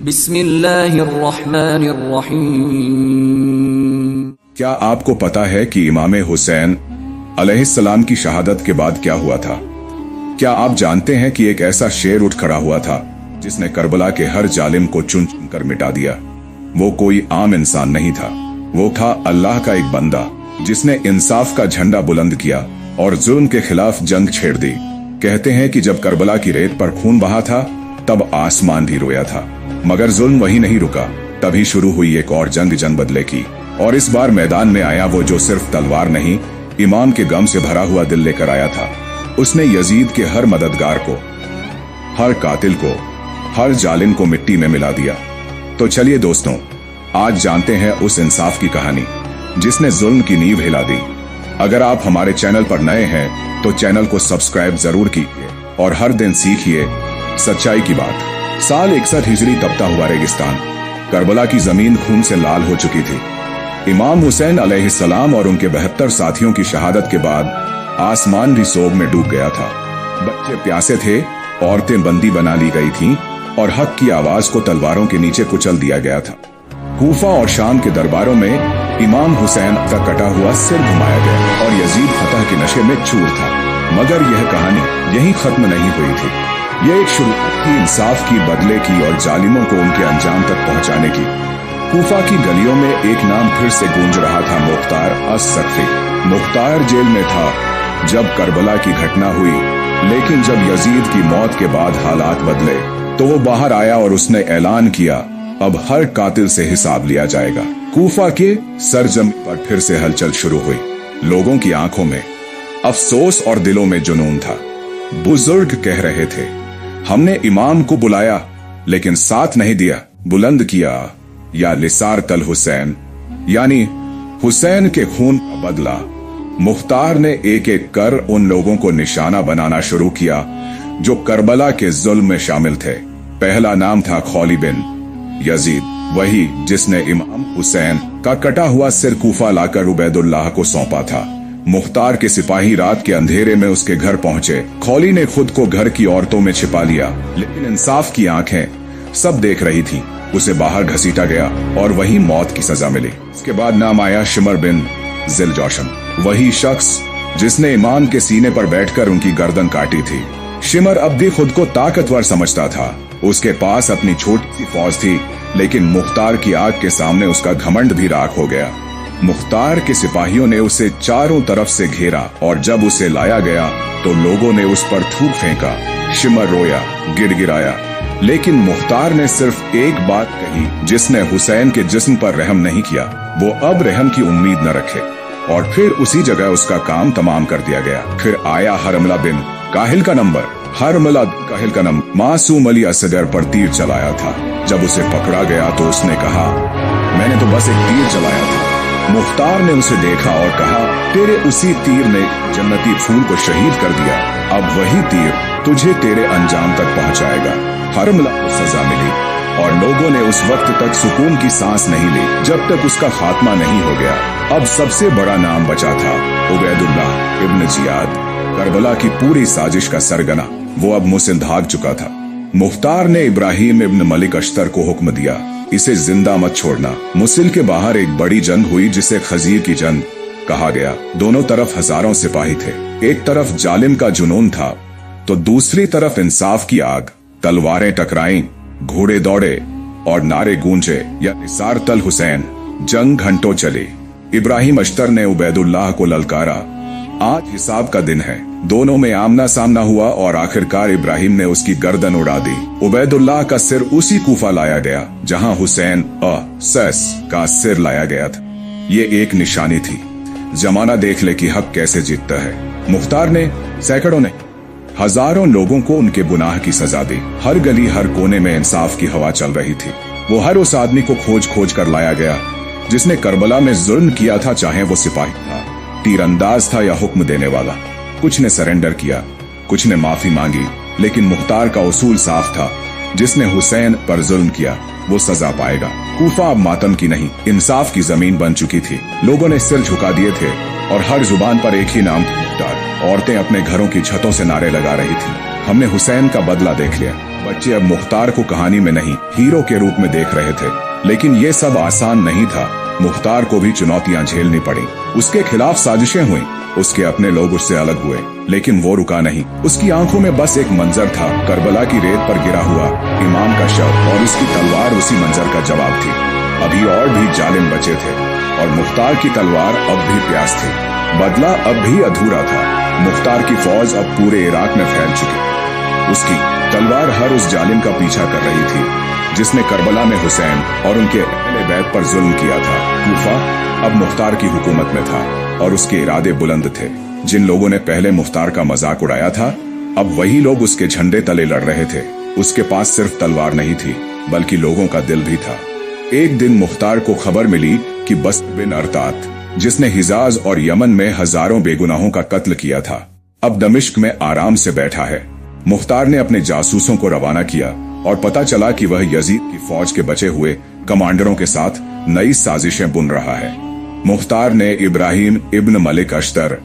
بسم اللہ الرحمن الرحیم۔ کیا آپ کو پتا ہے کہ امام حسین علیہ السلام کی شہادت کے بعد کیا ہوا تھا؟ کیا آپ جانتے ہیں کہ ایک ایسا شیر اٹھ کھڑا ہوا تھا جس نے کربلا کے ہر ظالم کو چن چن کر مٹا دیا؟ وہ کوئی عام انسان نہیں تھا، وہ تھا اللہ کا ایک بندہ جس نے انصاف کا جھنڈا بلند کیا اور ظلم کے خلاف جنگ چھیڑ دی۔ کہتے ہیں کہ جب کربلا کی ریت پر خون بہا تھا تب آسمان بھی رویا تھا، مگر ظلم وہی نہیں رکا۔ تبھی شروع ہوئی ایک اور جنگ بدلے کی، اور اس بار میدان میں آیا وہ جو صرف تلوار نہیں، امام کے غم سے بھرا ہوا دل لے کر آیا تھا۔ اس نے یزید کے ہر مددگار کو، ہر قاتل کو، ہر ظالم کو مٹی میں ملا دیا۔ تو چلیے دوستوں، آج جانتے ہیں اس انصاف کی کہانی جس نے ظلم کی نیو ہلا دی۔ اگر آپ ہمارے چینل پر نئے ہیں تو چینل کو سبسکرائب ضرور کیجیے اور ہر دن سیکھیے سچائی کی بات۔ سال 61 ہجری تپتا ہوا ریگستان، کربلا کی زمین خون سے لال ہو چکی تھی۔ امام حسین علیہ السلام اور ان کے 72 ساتھیوں کی شہادت کے بعد آسمان بھی سوگ میں ڈوب گیا تھا۔ بچے پیاسے تھے، عورتیں بندی بنا لی گئی تھیں اور حق کی آواز کو تلواروں کے نیچے کچل دیا گیا تھا۔ کوفہ اور شام کے درباروں میں امام حسین کا کٹا ہوا سر گھمایا گیا اور یزید فتح کے نشے میں چور تھا۔ مگر یہ کہانی یہیں ختم نہیں ہوئی تھی، یہ ایک شروعات تھی انصاف کی، بدلے کی اور ظالموں کو ان کے انجام تک پہنچانے کی۔ کوفہ کی گلیوں میں ایک نام پھر سے گونج رہا تھا، مختار الثقفی۔ مختار جیل میں تھا جب کربلا کی گھٹنا ہوئی، لیکن جب یزید کی موت کے بعد حالات بدلے تو وہ باہر آیا اور اس نے اعلان کیا، اب ہر قاتل سے حساب لیا جائے گا۔ کوفہ کے سرزمین پر پھر سے ہلچل شروع ہوئی، لوگوں کی آنکھوں میں افسوس اور دلوں میں جنون تھا۔ بزرگ کہہ رہے تھے، ہم نے امام کو بلایا لیکن ساتھ نہیں دیا، بلند کیا یا لسارت الحسین، یعنی حسین کے خون کا بدلہ۔ مختار نے ایک ایک کر ان لوگوں کو نشانہ بنانا شروع کیا جو کربلا کے ظلم میں شامل تھے۔ پہلا نام تھا خولی بن یزید، وہی جس نے امام حسین کا کٹا ہوا سر کوفہ لا کر عبید اللہ کو سونپا تھا۔ مختار کے سپاہی رات کے اندھیرے میں اس کے گھر پہنچے۔ خولی نے خود کو گھر کی عورتوں میں چھپا لیا، لیکن انصاف کی آنکھیں سب دیکھ رہی تھی۔ اسے باہر گھسیٹا گیا اور وہی موت کی سزا ملی۔ اس کے بعد نام آیا شمر بن ذل جوشن، وہی شخص جس نے امام کے سینے پر بیٹھ کر ان کی گردن کاٹی تھی۔ شمر اب بھی خود کو طاقتور سمجھتا تھا، اس کے پاس اپنی چھوٹی سی فوج تھی، لیکن مختار کی آگ کے سامنے اس کا گھمنڈ بھی راکھ ہو گیا۔ مختار کے سپاہیوں نے اسے چاروں طرف سے گھیرا اور جب اسے لایا گیا تو لوگوں نے اس پر تھوک پھینکا۔ شمر رویا، گر گرایا، لیکن مختار نے صرف ایک بات کہی جس نے حسین کے جسم پر رحم نہیں کیا، وہ اب رحم کی امید نہ رکھے، اور پھر اسی جگہ اس کا کام تمام کر دیا گیا۔ پھر آیا حرملہ بن کاہل کا نمبر۔ حرملہ کاہل کا نمبر معصوم علی اصغر پر تیر چلایا تھا۔ جب اسے پکڑا گیا تو اس نے کہا، میں نے تو بس ایک تیر چلایا تھا۔ مختار نے اسے دیکھا اور کہا، تیرے اسی تیر نے جنتی پھول کو شہید کر دیا، اب وہی تیر تجھے تیرے انجام تک پہنچائے گا۔ حرملہ کو سزا ملی اور لوگوں نے اس وقت تک سکون کی سانس نہیں لی جب تک اس کا خاتمہ نہیں ہو گیا۔ اب سب سے بڑا نام بچا تھا، عبید اللہ ابن زیاد، کربلا کی پوری سازش کا سرگنا۔ وہ اب منہ سے بھاگ چکا تھا۔ مختار نے ابراہیم ابن ملک اشتر کو حکم دیا، اسے زندہ مت چھوڑنا۔ موصل کے باہر ایک بڑی جنگ ہوئی جسے خزیر کی جنگ کہا گیا۔ دونوں طرف ہزاروں سپاہی تھے، ایک طرف ظالم کا جنون تھا تو دوسری طرف انصاف کی آگ۔ تلواریں ٹکرائیں، گھوڑے دوڑے اور نعرے گونجے، یا لسارت الحسین۔ جنگ گھنٹوں چلی۔ ابراہیم اشتر نے عبید اللہ کو للکارا، آج حساب کا دن ہے۔ دونوں میں آمنا سامنا ہوا اور آخرکار ابراہیم نے اس کی گردن اڑا دی۔ عبید اللہ کا سر اسی کوفہ لایا گیا جہاں حسین کا سر لایا گیا تھا۔ یہ ایک نشانی تھی، زمانہ دیکھ لے کہ حق کیسے جیتتا ہے۔ مختار نے سینکڑوں نے ہزاروں لوگوں کو ان کے گناہ کی سزا دی۔ ہر گلی ہر کونے میں انصاف کی ہوا چل رہی تھی۔ وہ ہر اس آدمی کو کھوج کھوج کر لایا گیا جس نے کربلا میں ظلم کیا تھا، چاہے وہ سپاہی تھا، تیر انداز تھا یا حکم دینے والا۔ کچھ نے سرنڈر کیا، کچھ نے معافی مانگی، لیکن مختار کا اصول صاف تھا، جس نے حسین پر ظلم کیا وہ سزا پائے گا۔ کوفہ اب ماتم کی نہیں، انصاف کی زمین بن چکی تھی۔ لوگوں نے سر جھکا دیے تھے اور ہر زبان پر ایک ہی نام تھا، مختار۔ عورتیں اپنے گھروں کی چھتوں سے نعرے لگا رہی تھی، ہم نے حسین کا بدلہ دیکھ لیا۔ बच्चे अब मुख्तार को कहानी में नहीं हीरो के रूप में देख रहे थे। लेकिन ये सब आसान नहीं था। मुख्तार को भी चुनौतियां झेलनी पड़ी। उसके खिलाफ साजिशें हुई, उसके अपने लोग उससे अलग हुए, लेकिन वो रुका नहीं। उसकी आंखों में बस एक मंजर था, करबला की रेत पर गिरा हुआ इमाम का शव, और उसकी तलवार उसी मंजर का जवाब थी। अभी और भी जालिम बचे थे और मुख्तार की तलवार अब भी प्यास थी। बदला अब भी अधूरा था। मुख्तार की फौज अब पूरे इराक में फैल चुकी। उसकी तलवार हर उस जालिम का पीछा कर रही थी जिसने करबला में हुसैन और उनके अहले बैत पर जुल्म किया था। कूफा अब मुख्तार की हुकूमत में था और उसके इरादे बुलंद थे। जिन लोगों ने पहले मुख्तार का मजाक उड़ाया था, अब वही लोग उसके झंडे तले लड़ रहे थे। उसके पास सिर्फ तलवार नहीं थी, बल्कि लोगों का दिल भी था। एक दिन मुख्तार को खबर मिली कि बसर बिन अरतात, जिसने हिजाज और यमन में हजारों बेगुनाहों का कत्ल किया था, अब दमिश्क में आराम से बैठा है। मुख्तार ने अपने जासूसों को रवाना किया और पता चला कि वह यजीद की फौज के बचे हुए कमांडरों के साथ नई साजिशें बुन रहा है। मुख्तार ने इब्राहिम इब्न मलिक अश्तर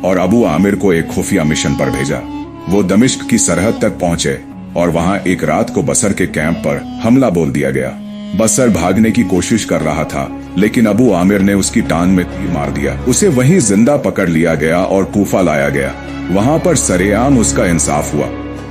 और अबू आमिर को एक खुफिया मिशन पर भेजा। वो दमिश्क की सरहद तक पहुंचे और वहां एक रात को बसर के कैंप पर हमला बोल दिया गया। बसर भागने की कोशिश कर रहा था, लेकिन अबू आमिर ने उसकी टांग में तीर मार दिया। उसे वहीं जिंदा पकड़ लिया गया और कूफा लाया गया। वहां पर सरेआम उसका इंसाफ हुआ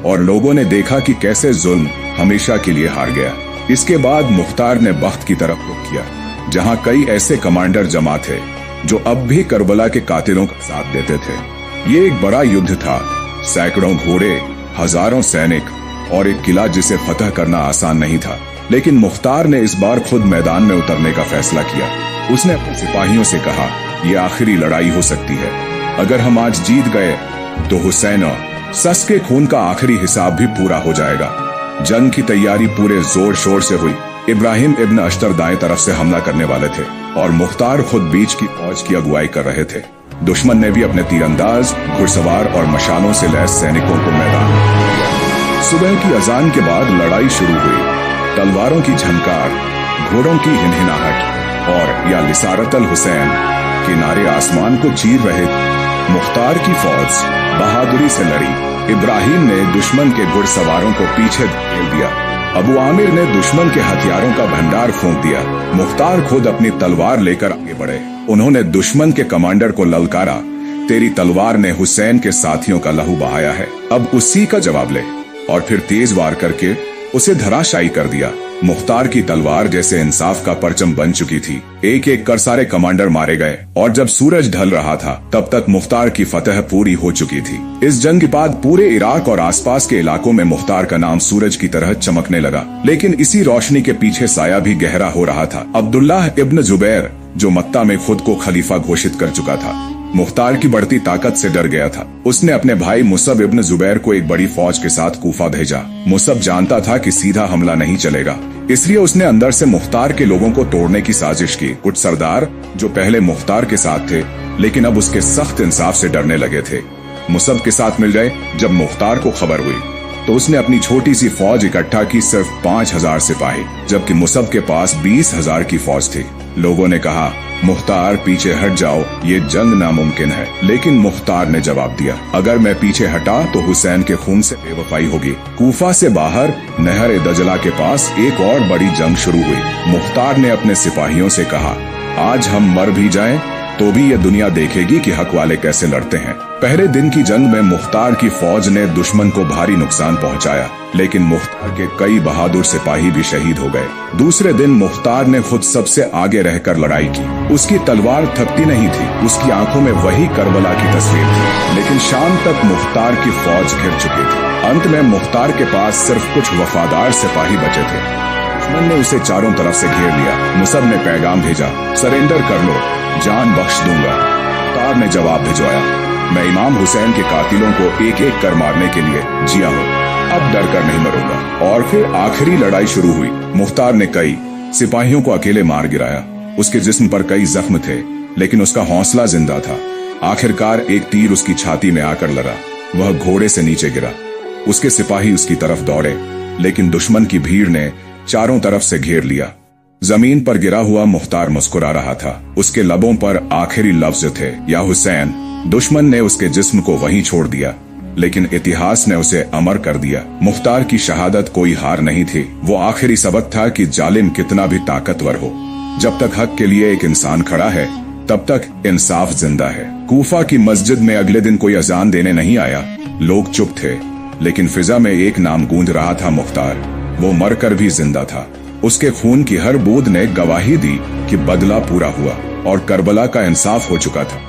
और लोगों ने देखा कि कैसे जुल्म हमेशा के लिए हार गया। इसके बाद मुख्तार ने बख्त की तरफ रुख किया, जहां कई ऐसे कमांडर जमा थे जो अब भी करबला के कातिलों का साथ देते थे। ये एक बड़ा युद्ध था, सैकड़ों घोड़े, हजारों सैनिक और एक किला जिसे फतह करना आसान नहीं था। लेकिन मुख्तार ने इस बार खुद मैदान में उतरने का फैसला किया। उसने अपने सिपाहियों से कहा, यह आखिरी लड़ाई हो सकती है। अगर हम आज जीत गए तो हुसैन और सस के खून का आखिरी हिसाब भी पूरा हो जाएगा। जंग की तैयारी पूरे जोर शोर से हुई। इब्राहिम इब्न अश्तर दाएं तरफ से हमला करने वाले थे और मुख्तार खुद बीच की फौज की अगुवाई कर रहे थे। दुश्मन ने भी अपने तीरंदाज, घुड़सवार और मशालों से लैस सैनिकों को मैदान में दिया। सुबह की अजान के बाद लड़ाई शुरू हुई। तलवारों की झनकार, घोड़ों की हिनहिनाहट और या लिसारतल हुसैन के नारे आसमान को चीर रहे थे। मुख्तार की फौज बहादुरी से लड़ी। इब्राहिम ने दुश्मन के घुड़सवारों को पीछे धकेल दिया। अबू आमिर ने दुश्मन के हथियारों का भंडार फूंक दिया। मुख्तार खुद अपनी तलवार लेकर आगे बढ़े। उन्होंने दुश्मन के कमांडर को ललकारा, तेरी तलवार ने हुसैन के साथियों का लहू बहाया है, अब उसी का जवाब ले। और फिर तेज वार करके उसे धराशायी कर दिया। मुख्तार की तलवार जैसे इंसाफ का परचम बन चुकी थी। एक एक कर सारे कमांडर मारे गए और जब सूरज ढल रहा था तब तक मुख्तार की फतह पूरी हो चुकी थी। इस जंग के बाद पूरे इराक और आसपास के इलाकों में मुख्तार का नाम सूरज की तरह चमकने लगा। लेकिन इसी रोशनी के पीछे साया भी गहरा हो रहा था। अब्दुल्लाह इब्न जुबैर, जो मक्का में खुद को खलीफा घोषित कर चुका था, मुख्तार की बढ़ती ताकत से डर गया था। उसने अपने भाई मुसब इब्न जुबैर को एक बड़ी फौज के साथ कूफा भेजा। मुसब जानता था कि सीधा हमला नहीं चलेगा, इसलिए उसने अंदर से मुख्तार के लोगों को तोड़ने की साजिश की। कुछ सरदार जो पहले मुख्तार के साथ थे लेकिन अब उसके सख्त इंसाफ से डरने लगे थे, मुसब के साथ मिल गए। जब मुख्तार को खबर हुई तो उसने अपनी छोटी सी फौज इकट्ठा की, सिर्फ 5000 सिपाही, जबकि मुसब के पास 20,000 की फौज थी। लोगों ने कहा, मुख्तार पीछे हट जाओ, ये जंग नामुमकिन है। लेकिन मुख्तार ने जवाब दिया, अगर मैं पीछे हटा तो हुसैन के खून से बेवफाई होगी। कूफा से बाहर नहर दजला के पास एक और बड़ी जंग शुरू हुई। मुख्तार ने अपने सिपाहियों से कहा, आज हम मर भी जाएं तो भी ये दुनिया देखेगी कि हक वाले कैसे लड़ते हैं। पहले दिन की जंग में मुख्तार की फौज ने दुश्मन को भारी नुकसान पहुंचाया, लेकिन मुख्तार के कई बहादुर सिपाही भी शहीद हो गए। दूसरे दिन मुख्तार ने खुद सबसे आगे रहकर लड़ाई की। उसकी तलवार थकती नहीं थी, उसकी आंखों में वही करबला की तस्वीर थी। लेकिन शाम तक मुख्तार की फौज घिर चुकी थी। अंत में मुख्तार के पास सिर्फ कुछ वफादार सिपाही बचे थे। दुश्मन ने उसे चारों तरफ से घेर लिया। मुसब ने पैगाम भेजा, सरेंडर कर लो, जान बख्श दूंगा। मुख्तार ने जवाब भिजवाया, मैं इमाम हुसैन के कातिलों को एक एक कर मारने के लिए जिया हूँ, अब डर कर नहीं मरूंगा। और फिर आखिरी लड़ाई शुरू हुई। मुख्तार ने कई सिपाहियों को अकेले मार गिराया। उसके जिस्म पर कई जख्म थे, लेकिन उसका हौसला जिंदा था। आखिरकार एक तीर उसकी छाती में आकर लगा। वह घोड़े से नीचे गिरा। उसके सिपाही उसकी तरफ दौड़े, लेकिन दुश्मन की भीड़ ने चारों तरफ से घेर लिया। जमीन पर गिरा हुआ मुख्तार मुस्कुरा रहा था। उसके लबों पर आखिरी लफ्ज थे, या हुसैन। दुश्मन ने उसके जिस्म को वहीं छोड़ दिया। लेकिन इतिहास ने उसे अमर कर दिया। मुख्तार की शहादत कोई हार नहीं थी, वो आखिरी सबक था कि जालिम कितना भी ताकतवर हो, जब तक हक के लिए एक इंसान खड़ा है तब तक इंसाफ जिंदा है। कूफा की मस्जिद में अगले दिन कोई अजान देने नहीं आया। लोग चुप थे, लेकिन फिजा में एक नाम गूंज रहा था, मुख्तार। वो मरकर भी जिंदा था। उसके खून की हर बूंद ने गवाही दी कि बदला पूरा हुआ और करबला का इंसाफ हो चुका था।